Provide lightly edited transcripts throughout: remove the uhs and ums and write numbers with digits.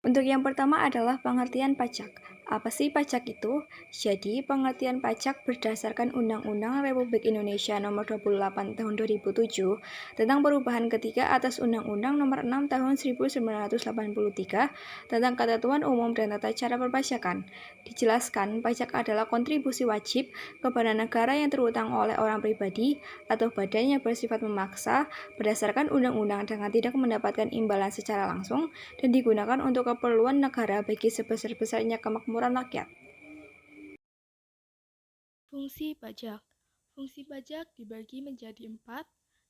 Untuk yang pertama adalah pengertian pajak. Apa sih pajak itu? Jadi, pengertian pajak berdasarkan Undang-Undang Republik Indonesia Nomor 28 Tahun 2007 tentang perubahan ketiga atas Undang-Undang Nomor 6 Tahun 1983 tentang ketentuan umum dan tata cara perpajakan. Dijelaskan, pajak adalah kontribusi wajib kepada negara yang terutang oleh orang pribadi atau badan yang bersifat memaksa berdasarkan undang-undang dengan tidak mendapatkan imbalan secara langsung dan digunakan untuk keperluan negara bagi sebesar-besarnya kemakmuran rakyat. Fungsi pajak. Fungsi pajak dibagi menjadi 4.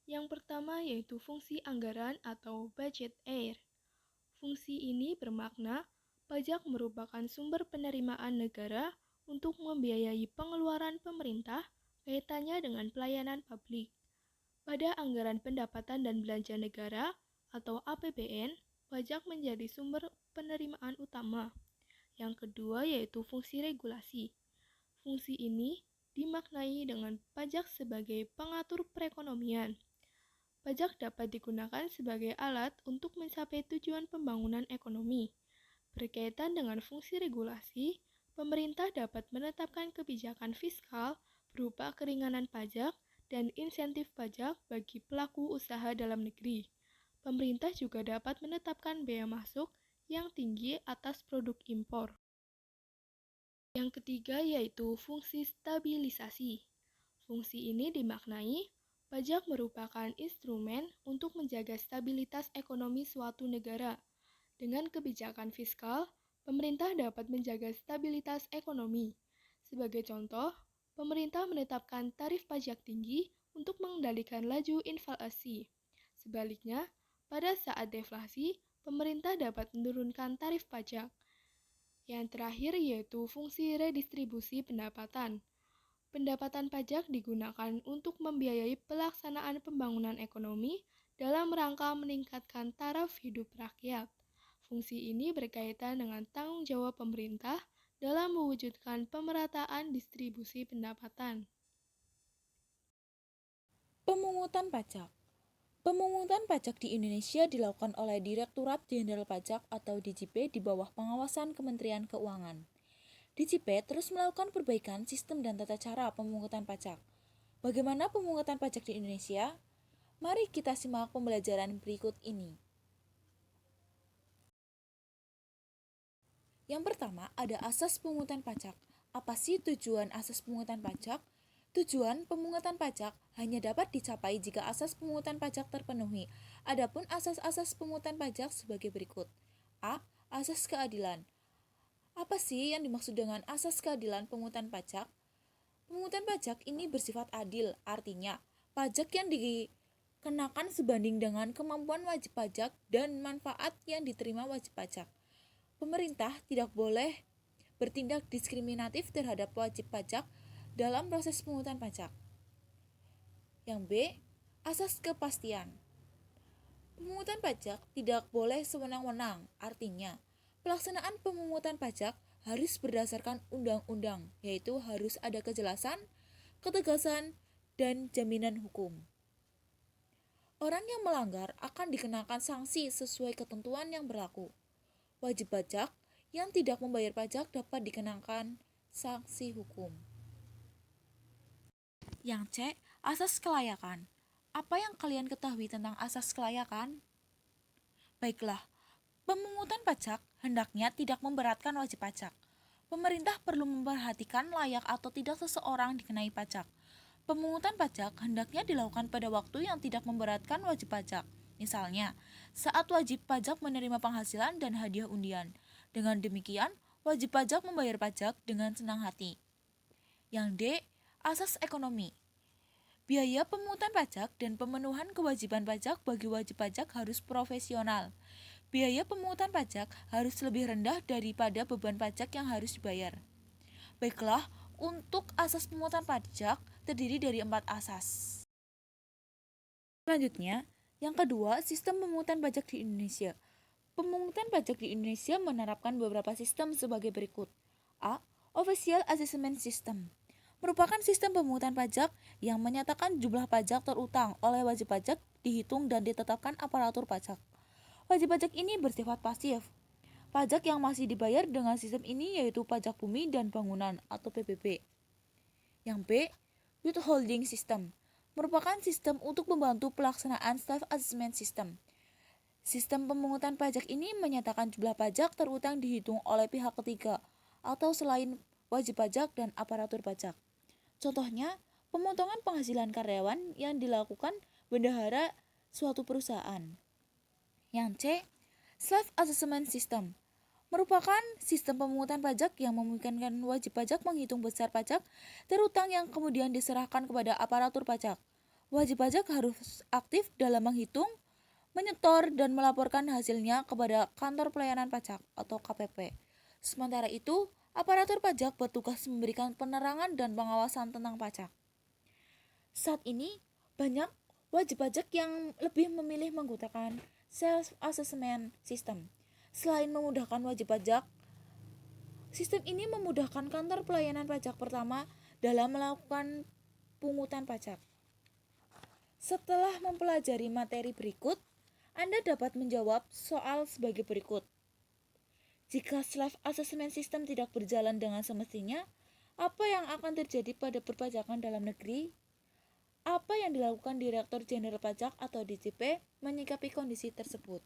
Yang pertama yaitu fungsi anggaran atau budget air. Fungsi ini bermakna pajak merupakan sumber penerimaan negara untuk membiayai pengeluaran pemerintah kaitannya dengan pelayanan publik. Pada anggaran pendapatan dan belanja negara atau APBN, pajak menjadi sumber penerimaan utama. Yang kedua yaitu fungsi regulasi. Fungsi ini dimaknai dengan pajak sebagai pengatur perekonomian. Pajak dapat digunakan sebagai alat untuk mencapai tujuan pembangunan ekonomi. Berkaitan dengan fungsi regulasi, pemerintah dapat menetapkan kebijakan fiskal berupa keringanan pajak dan insentif pajak bagi pelaku usaha dalam negeri. Pemerintah juga dapat menetapkan bea masuk yang tinggi atas produk impor. Yang ketiga yaitu fungsi stabilisasi. Fungsi ini dimaknai pajak merupakan instrumen untuk menjaga stabilitas ekonomi suatu negara. Dengan kebijakan fiskal, pemerintah dapat menjaga stabilitas ekonomi. Sebagai contoh, pemerintah menetapkan tarif pajak tinggi untuk mengendalikan laju inflasi. Sebaliknya, pada saat deflasi, pemerintah dapat menurunkan tarif pajak. Yang terakhir yaitu fungsi redistribusi pendapatan. Pendapatan pajak digunakan untuk membiayai pelaksanaan pembangunan ekonomi dalam rangka meningkatkan taraf hidup rakyat. Fungsi ini berkaitan dengan tanggung jawab pemerintah dalam mewujudkan pemerataan distribusi pendapatan. Pemungutan pajak. Pemungutan pajak di Indonesia dilakukan oleh Direktorat Jenderal Pajak atau DJP di bawah pengawasan Kementerian Keuangan. DJP terus melakukan perbaikan sistem dan tata cara pemungutan pajak. Bagaimana pemungutan pajak di Indonesia? Mari kita simak pembelajaran berikut ini. Yang pertama, ada asas pemungutan pajak. Apa sih tujuan asas pemungutan pajak? Tujuan pemungutan pajak hanya dapat dicapai jika asas pemungutan pajak terpenuhi. Adapun asas-asas pemungutan pajak sebagai berikut. A. Asas keadilan. Apa sih yang dimaksud dengan asas keadilan pemungutan pajak? Pemungutan pajak ini bersifat adil, artinya pajak yang dikenakan sebanding dengan kemampuan wajib pajak dan manfaat yang diterima wajib pajak. Pemerintah tidak boleh bertindak diskriminatif terhadap wajib pajak dalam proses pemungutan pajak. Yang B. Asas kepastian. Pemungutan pajak tidak boleh sewenang-wenang, artinya pelaksanaan pemungutan pajak harus berdasarkan undang-undang, yaitu harus ada kejelasan, ketegasan, dan jaminan hukum. Orang yang melanggar akan dikenakan sanksi sesuai ketentuan yang berlaku. Wajib pajak yang tidak membayar pajak dapat dikenakan sanksi hukum. Yang C. Asas kelayakan. Apa yang kalian ketahui tentang asas kelayakan? Baiklah, pemungutan pajak hendaknya tidak memberatkan wajib pajak. Pemerintah perlu memperhatikan layak atau tidak seseorang dikenai pajak. Pemungutan pajak hendaknya dilakukan pada waktu yang tidak memberatkan wajib pajak. Misalnya, saat wajib pajak menerima penghasilan dan hadiah undian. Dengan demikian, wajib pajak membayar pajak dengan senang hati. Yang D. Asas ekonomi. Biaya pemungutan pajak dan pemenuhan kewajiban pajak bagi wajib pajak harus profesional. Biaya pemungutan pajak harus lebih rendah daripada beban pajak yang harus dibayar. Baiklah, untuk asas pemungutan pajak terdiri dari 4 asas. Selanjutnya, yang kedua, sistem pemungutan pajak di Indonesia. Pemungutan pajak di Indonesia menerapkan beberapa sistem sebagai berikut. A. Official Assessment System merupakan sistem pemungutan pajak yang menyatakan jumlah pajak terutang oleh wajib pajak dihitung dan ditetapkan aparatur pajak. Wajib pajak ini bersifat pasif. Pajak yang masih dibayar dengan sistem ini yaitu pajak bumi dan bangunan atau PBB. Yang B, withholding system, merupakan sistem untuk membantu pelaksanaan self-assessment system. Sistem pemungutan pajak ini menyatakan jumlah pajak terutang dihitung oleh pihak ketiga atau selain wajib pajak dan aparatur pajak. Contohnya, pemotongan penghasilan karyawan yang dilakukan bendahara suatu perusahaan. Yang C, self-assessment system, merupakan sistem pemungutan pajak yang memungkinkan wajib pajak menghitung besar pajak terutang yang kemudian diserahkan kepada aparatur pajak. Wajib pajak harus aktif dalam menghitung, menyetor, dan melaporkan hasilnya kepada kantor pelayanan pajak atau KPP. Sementara itu, aparatur pajak bertugas memberikan penerangan dan pengawasan tentang pajak. Saat ini, banyak wajib pajak yang lebih memilih menggunakan self-assessment system. Selain memudahkan wajib pajak, sistem ini memudahkan kantor pelayanan pajak pertama dalam melakukan pungutan pajak. Setelah mempelajari materi berikut, Anda dapat menjawab soal sebagai berikut. Jika self-assessment system tidak berjalan dengan semestinya, apa yang akan terjadi pada perpajakan dalam negeri? Apa yang dilakukan Direktur Jenderal Pajak atau DJP menyikapi kondisi tersebut?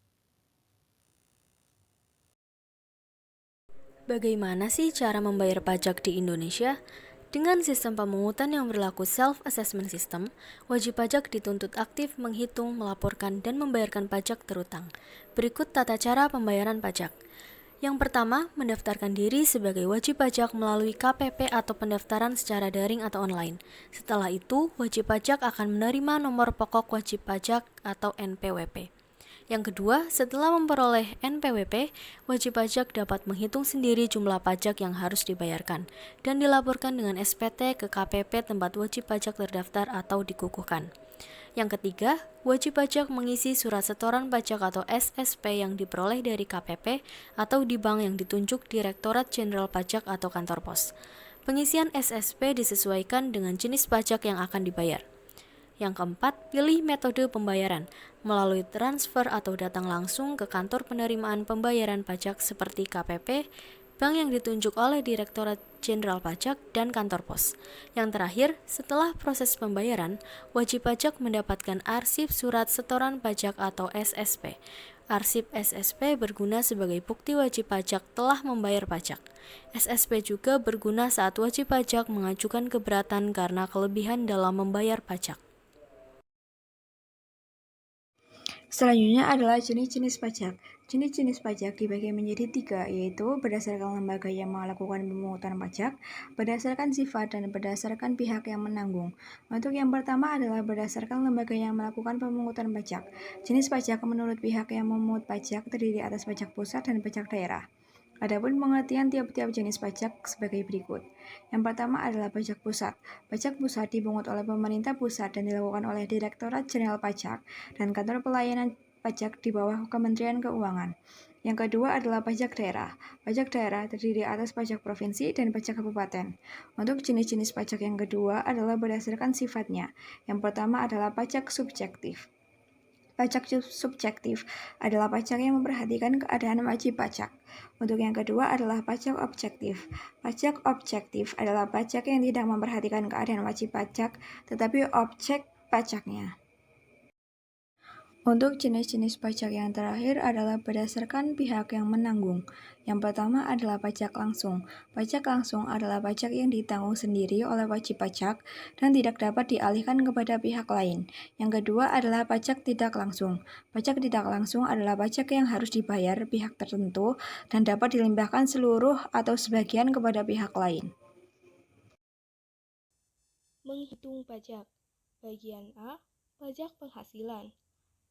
Bagaimana sih cara membayar pajak di Indonesia? Dengan sistem pemungutan yang berlaku self-assessment system, wajib pajak dituntut aktif menghitung, melaporkan, dan membayarkan pajak terutang. Berikut tata cara pembayaran pajak. Yang pertama, mendaftarkan diri sebagai wajib pajak melalui KPP atau pendaftaran secara daring atau online. Setelah itu, wajib pajak akan menerima nomor pokok wajib pajak atau NPWP. Yang kedua, setelah memperoleh NPWP, wajib pajak dapat menghitung sendiri jumlah pajak yang harus dibayarkan dan dilaporkan dengan SPT ke KPP tempat wajib pajak terdaftar atau dikukuhkan. Yang ketiga, wajib pajak mengisi surat setoran pajak atau SSP yang diperoleh dari KPP atau di bank yang ditunjuk Direktorat Jenderal Pajak atau kantor pos. Pengisian SSP disesuaikan dengan jenis pajak yang akan dibayar. Yang keempat, pilih metode pembayaran melalui transfer atau datang langsung ke kantor penerimaan pembayaran pajak seperti KPP, bank yang ditunjuk oleh Direktorat Jenderal Pajak, dan kantor pos. Yang terakhir, setelah proses pembayaran, wajib pajak mendapatkan arsip surat setoran pajak atau SSP. Arsip SSP berguna sebagai bukti wajib pajak telah membayar pajak. SSP juga berguna saat wajib pajak mengajukan keberatan karena kelebihan dalam membayar pajak. Selanjutnya adalah jenis-jenis pajak. Jenis-jenis pajak dibagi menjadi 3, yaitu berdasarkan lembaga yang melakukan pemungutan pajak, berdasarkan sifat, dan berdasarkan pihak yang menanggung. Untuk yang pertama adalah berdasarkan lembaga yang melakukan pemungutan pajak. Jenis pajak menurut pihak yang memungut pajak terdiri atas pajak pusat dan pajak daerah. Adapun pengertian tiap-tiap jenis pajak sebagai berikut. Yang pertama adalah pajak pusat. Pajak pusat dipungut oleh pemerintah pusat dan dilakukan oleh Direktorat Jenderal Pajak dan Kantor Pelayanan Pajak di bawah Kementerian Keuangan. Yang kedua adalah pajak daerah. Pajak daerah terdiri atas pajak provinsi dan pajak kabupaten. Untuk jenis-jenis pajak yang kedua adalah berdasarkan sifatnya. Yang pertama adalah pajak subjektif. Pajak subjektif adalah pajak yang memperhatikan keadaan wajib pajak. Untuk yang kedua adalah pajak objektif. Pajak objektif adalah pajak yang tidak memperhatikan keadaan wajib pajak, tetapi objek pajaknya. Untuk jenis-jenis pajak yang terakhir adalah berdasarkan pihak yang menanggung. Yang pertama adalah pajak langsung. Pajak langsung adalah pajak yang ditanggung sendiri oleh wajib pajak dan tidak dapat dialihkan kepada pihak lain. Yang kedua adalah pajak tidak langsung. Pajak tidak langsung adalah pajak yang harus dibayar pihak tertentu dan dapat dilimpahkan seluruh atau sebagian kepada pihak lain. Menghitung pajak. Bagian A, pajak penghasilan.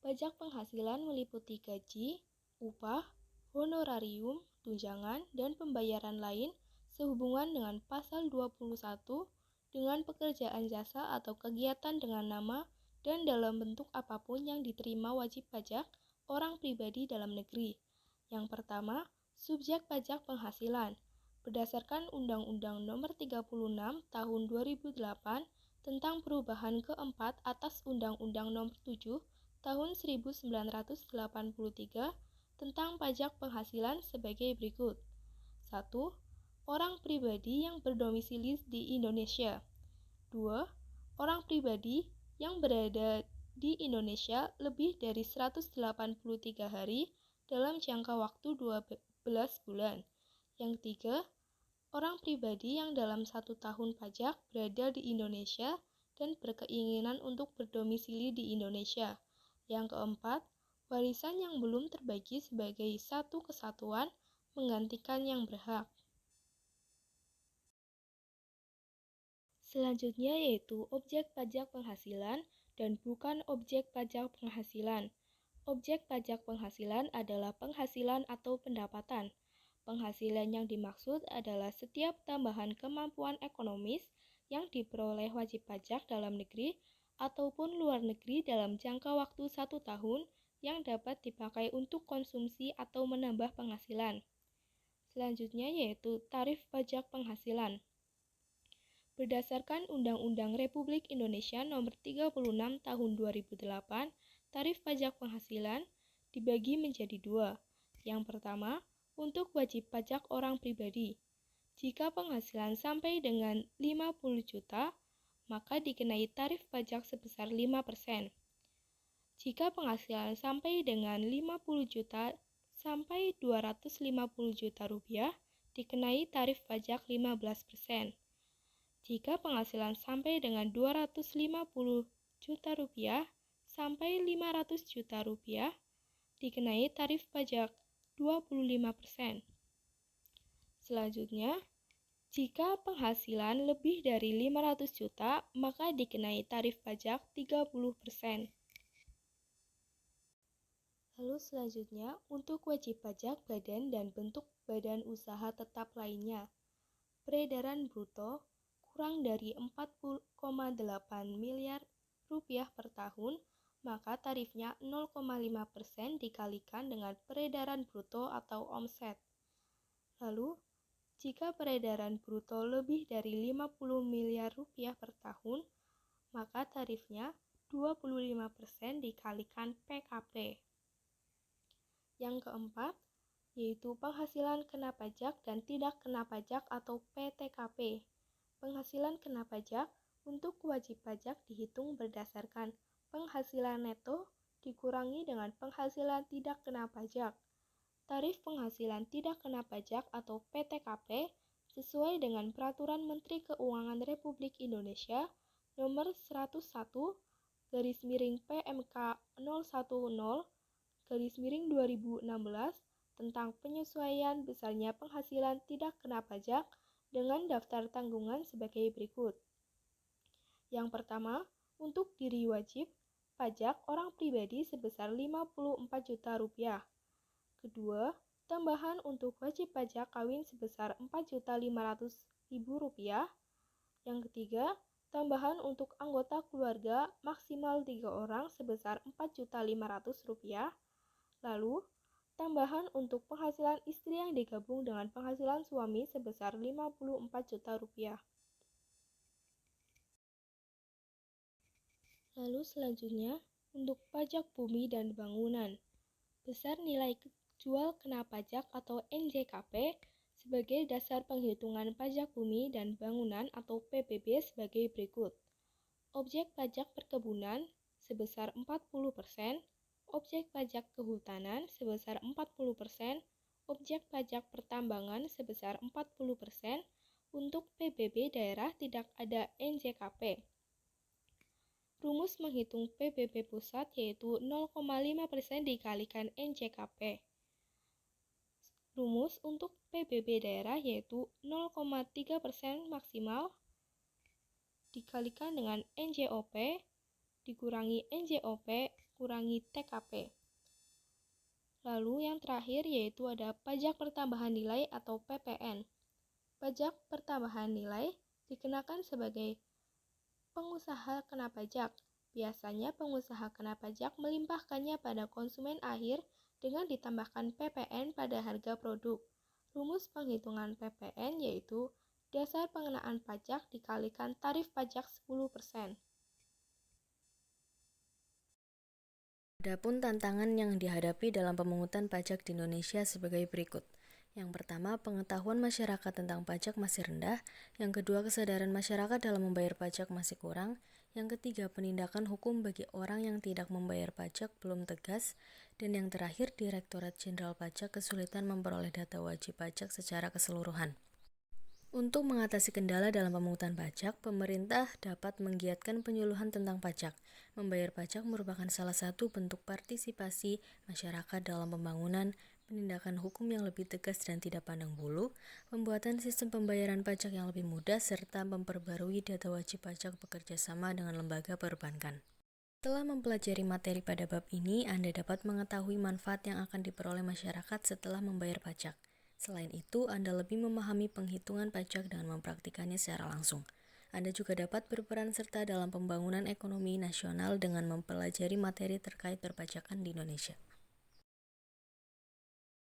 Pajak penghasilan meliputi gaji, upah, honorarium, tunjangan, dan pembayaran lain sehubungan dengan pasal 21 dengan pekerjaan jasa atau kegiatan dengan nama dan dalam bentuk apapun yang diterima wajib pajak orang pribadi dalam negeri. Yang pertama, subjek pajak penghasilan. Berdasarkan Undang-Undang Nomor 36 Tahun 2008 tentang perubahan keempat atas Undang-Undang Nomor 7 Tahun 1983 tentang pajak penghasilan sebagai berikut. 1. Orang pribadi yang berdomisili di Indonesia. 2. Orang pribadi yang berada di Indonesia lebih dari 183 hari dalam jangka waktu 12 bulan. Yang ketiga, orang pribadi yang dalam 1 tahun pajak berada di Indonesia dan berkeinginan untuk berdomisili di Indonesia. Yang keempat, warisan yang belum terbagi sebagai satu kesatuan menggantikan yang berhak. Selanjutnya yaitu objek pajak penghasilan dan bukan objek pajak penghasilan. Objek pajak penghasilan adalah penghasilan atau pendapatan. Penghasilan yang dimaksud adalah setiap tambahan kemampuan ekonomis yang diperoleh wajib pajak dalam negeri ataupun luar negeri dalam jangka waktu 1 tahun yang dapat dipakai untuk konsumsi atau menambah penghasilan. Selanjutnya yaitu tarif pajak penghasilan. Berdasarkan Undang-Undang Republik Indonesia Nomor 36 Tahun 2008, tarif pajak penghasilan dibagi menjadi dua. Yang pertama, untuk wajib pajak orang pribadi. Jika penghasilan sampai dengan 50 juta, maka dikenai tarif pajak sebesar 5%. Jika penghasilan sampai dengan 50 juta sampai 250 juta rupiah, dikenai tarif pajak 15%. Jika penghasilan sampai dengan 250 juta rupiah sampai 500 juta rupiah, dikenai tarif pajak 25%. Selanjutnya, jika penghasilan lebih dari 500 juta, maka dikenai tarif pajak 30%. Lalu selanjutnya, untuk wajib pajak badan dan bentuk badan usaha tetap lainnya. Peredaran bruto kurang dari 4,8 miliar rupiah per tahun, maka tarifnya 0,5% dikalikan dengan peredaran bruto atau omset. Lalu, jika peredaran bruto lebih dari 50 miliar rupiah per tahun, maka tarifnya 25% dikalikan PKP. Yang keempat, yaitu penghasilan kena pajak dan tidak kena pajak atau PTKP. Penghasilan kena pajak untuk wajib pajak dihitung berdasarkan penghasilan neto dikurangi dengan penghasilan tidak kena pajak. Tarif penghasilan tidak kena pajak atau PTKP sesuai dengan Peraturan Menteri Keuangan Republik Indonesia Nomor 101/PMK 010/2016 tentang penyesuaian besarnya penghasilan tidak kena pajak dengan daftar tanggungan sebagai berikut. Yang pertama, untuk diri wajib pajak orang pribadi sebesar 54 juta rupiah. Kedua, tambahan untuk wajib pajak kawin sebesar 4.500.000 rupiah. Yang ketiga, tambahan untuk anggota keluarga maksimal 3 orang sebesar 4.500.000 rupiah. Lalu, tambahan untuk penghasilan istri yang digabung dengan penghasilan suami sebesar 54 juta rupiah. Lalu selanjutnya, untuk pajak bumi dan bangunan. Besar nilai jual kena pajak atau NJKP sebagai dasar penghitungan pajak bumi dan bangunan atau PBB sebagai berikut. Objek pajak perkebunan sebesar 40%, objek pajak kehutanan sebesar 40%, objek pajak pertambangan sebesar 40%, untuk PBB daerah tidak ada NJKP. Rumus menghitung PBB pusat yaitu 0,5% dikalikan NJKP. Rumus untuk PBB daerah yaitu 0,3% maksimal dikalikan dengan NJOP dikurangi NJOP kurangi TKP. Lalu yang terakhir yaitu ada pajak pertambahan nilai atau PPN. Pajak pertambahan nilai dikenakan sebagai pengusaha kena pajak. Biasanya pengusaha kena pajak melimpahkannya pada konsumen akhir dengan ditambahkan PPN pada harga produk. Rumus penghitungan PPN yaitu dasar pengenaan pajak dikalikan tarif pajak 10%. Adapun tantangan yang dihadapi dalam pemungutan pajak di Indonesia sebagai berikut. Yang pertama, pengetahuan masyarakat tentang pajak masih rendah. Yang kedua, kesadaran masyarakat dalam membayar pajak masih kurang. Yang ketiga, penindakan hukum bagi orang yang tidak membayar pajak belum tegas. Dan yang terakhir, Direktorat Jenderal Pajak kesulitan memperoleh data wajib pajak secara keseluruhan. Untuk mengatasi kendala dalam pemungutan pajak, pemerintah dapat menggiatkan penyuluhan tentang pajak. Membayar pajak merupakan salah satu bentuk partisipasi masyarakat dalam pembangunan, penindakan hukum yang lebih tegas dan tidak pandang bulu, pembuatan sistem pembayaran pajak yang lebih mudah, serta memperbarui data wajib pajak bekerja sama dengan lembaga perbankan. Setelah mempelajari materi pada bab ini, Anda dapat mengetahui manfaat yang akan diperoleh masyarakat setelah membayar pajak. Selain itu, Anda lebih memahami penghitungan pajak dengan mempraktikannya secara langsung. Anda juga dapat berperan serta dalam pembangunan ekonomi nasional dengan mempelajari materi terkait perpajakan di Indonesia.